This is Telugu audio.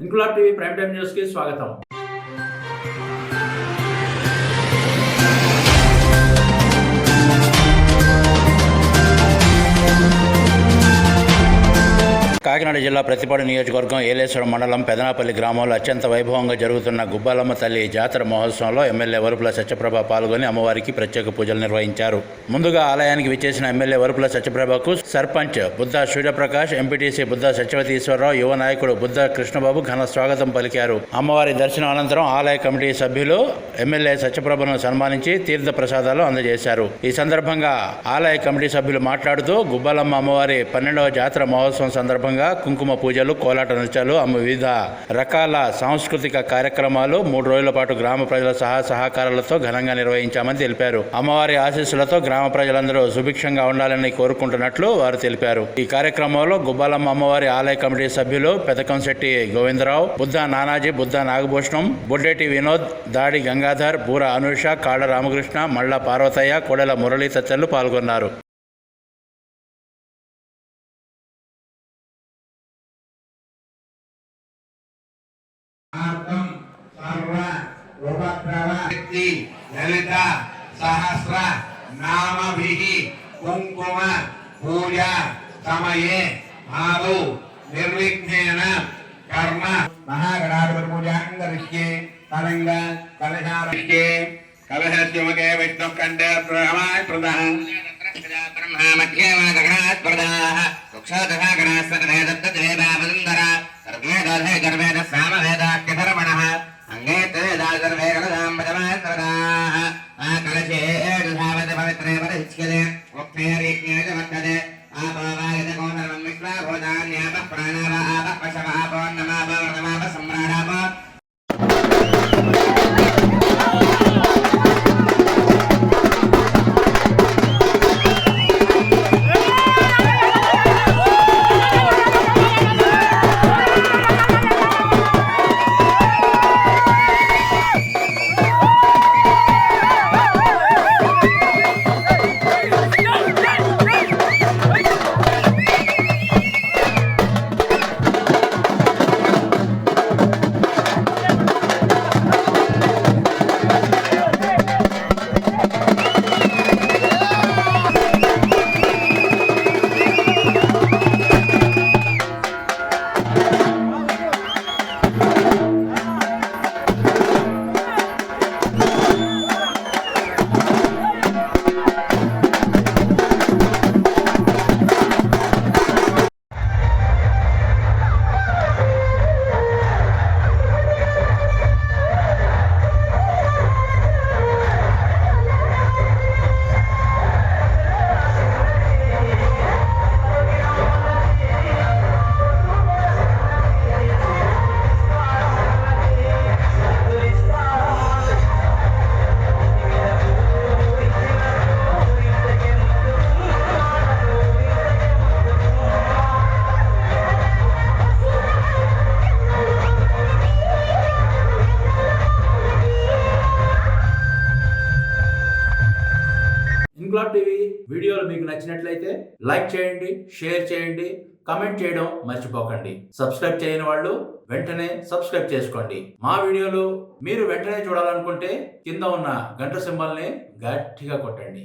Inquilab TV prime time news కి స్వాగతం. కాకినాడ జిల్లా ప్రతిపాడు నియోజకవర్గం ఏలేశ్వరం మండలం పెదనాపల్లి గ్రామంలో అత్యంత వైభవంగా జరుగుతున్న గుబ్బాలమ్మ తల్లి జాతర మహోత్సవంలో ఎమ్మెల్యే వరుపుల సత్యప్రభ పాల్గొని అమ్మవారికి ప్రత్యేక పూజలు నిర్వహించారు. ముందుగా ఆలయానికి విచ్చేసిన ఎమ్మెల్యే వరుపుల సత్యప్రభకు సర్పంచ్ బుద్ధ సూర్యప్రకాష్, ఎంపీటీసీ బుద్ధ సత్యవతి ఈశ్వరరావు, యువ నాయకుడు బుద్ధ కృష్ణబాబు ఘన స్వాగతం పలికారు. అమ్మవారి దర్శనం అనంతరం ఆలయ కమిటీ సభ్యులు ఎమ్మెల్యే సత్యప్రభను సన్మానించి తీర్థ ప్రసాదాలు అందజేశారు. ఈ సందర్భంగా ఆలయ కమిటీ సభ్యులు మాట్లాడుతూ గుబ్బాలమ్మ అమ్మవారి 12వ జాతర మహోత్సవం సందర్భంగా కుంకుమ పూజలు, కోలాట నృత్యాలు, వివిధ రకాల సాంస్కృతిక కార్యక్రమాలు 3 రోజుల పాటు గ్రామ ప్రజల సహకారాలతో ఘనంగా నిర్వహించామని తెలిపారు. అమ్మవారి ఆశీస్సులతో గ్రామ ప్రజలందరూ సుభిక్షంగా ఉండాలని కోరుకుంటున్నట్లు వారు తెలిపారు. ఈ కార్యక్రమంలో గుబ్బాలమ్మ అమ్మవారి ఆలయ కమిటీ సభ్యులు పెదకంశెట్టి గోవిందరావు, బుద్ధ నానాజీ, బుద్ధ నాగభూషణం, బొడ్డేటి వినోద్, దాడి గంగాధర్, బూర అనూష, కాళ్ళ రామకృష్ణ, మళ్ళ పార్వతయ్య, కోడెల మురళీ తదితరులు పాల్గొన్నారు. లలిత సహస్ర నామభిః కుంకుమ పూజా సమయే ఆదౌ నిర్విఘ్నేన కర్మ మహాగణాధిపతి పూజాంగరిష్యే కలంగ కలశారిష్యే కలశస్యముఖే విష్ణుకంఠే బ్రహ్మాయ ప్రదాన్ బ్రహ్మా మధ్యే గణాత్ ప్రదాః రుక్షోదశ గణాస్తదే దత్తదే దావసుందర సర్వే దోధే గర్వేద సామవేదాఖ్యధర్మణః అంగే తేదాసర్వే కలశాంబజమాస్రదాః కలశే ధావతి పవిత్రే పరిచ్ఛ్యతే ఉక్తేరీజ్ఞేన వర్తతే ఆపవాయత కోనరం విశ్వాభూతాన్యాప ప్రాణావ ఆప పశవ ఆపోన్నమాప వర్ణమాప సమ్రాడాప ఇంక్లాబ్ టీవీ వీడియోలు మీకు నచ్చినట్లయితే లైక్ చేయండి, షేర్ చేయండి, కమెంట్ చేయడం మర్చిపోకండి. సబ్స్క్రైబ్ చేయని వాళ్ళు వెంటనే సబ్స్క్రైబ్ చేసుకోండి. మా వీడియోలు మీరు వెంటనే చూడాలనుకుంటే కింద ఉన్న గంట సింబల్ని గట్టిగా కొట్టండి.